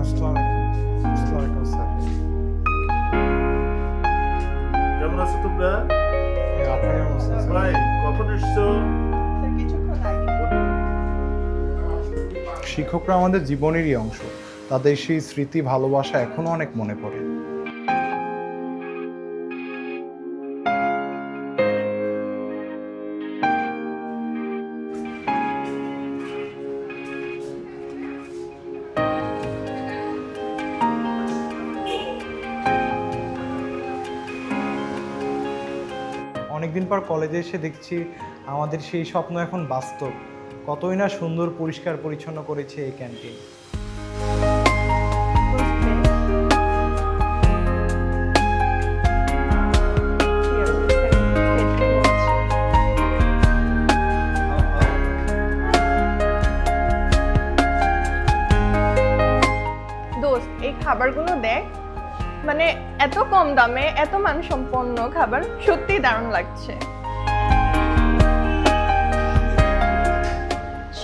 আসসালামু আলাইকুম। আসসালামু আলাইকুম স্যার। কেমন আছো তোমরা? আপনি কেমন আছেন স্যার? ভাই কখন এসছো? শিক্ষকরা আমাদের জীবনেরই অংশ। তাদের সেই স্মৃতি ভালোবাসা এখনো অনেক মনে পড়ে। অনেকদিন পর কলেজে এসে দেখছি আমাদের সেই স্বপ্ন এখন বাস্তব। কতই না সুন্দর পরিষ্কার পরিচ্ছন্ন করেছে এই ক্যান্টিন। দোস্ত, এই খাবারগুলো দেখ, মানে এত কম দামে এত মানসম্পন্ন খাবার, সত্যি দারুণ লাগছে।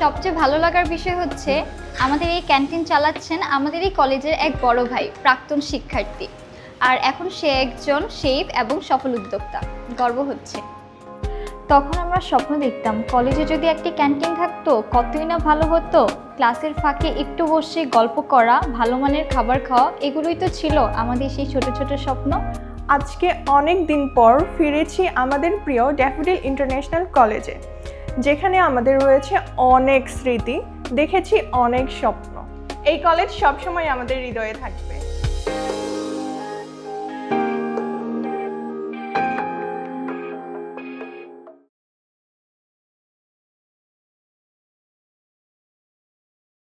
সবচেয়ে ভালো লাগার বিষয় হচ্ছে আমাদের এই ক্যান্টিন চালাচ্ছেন আমাদের এই কলেজের এক বড় ভাই, প্রাক্তন শিক্ষার্থী। আর এখন সে একজন শেফ এবং সফল উদ্যোক্তা। গর্ব হচ্ছে। তখন আমরা স্বপ্ন দেখতাম কলেজে যদি একটি ক্যান্টিন থাকতো কতই না ভালো হতো। ক্লাসের ফাঁকে একটু বসে গল্প করা, ভালো মানের খাবার খাওয়া, এগুলোই তো ছিল আমাদের সেই ছোট ছোট স্বপ্ন। আজকে অনেক দিন পর ফিরেছি আমাদের প্রিয় ড্যাফোডিল ইন্টারন্যাশনাল কলেজে, যেখানে আমাদের রয়েছে অনেক স্মৃতি, দেখেছি অনেক স্বপ্ন। এই কলেজ সবসময় আমাদের হৃদয়ে থাকবে।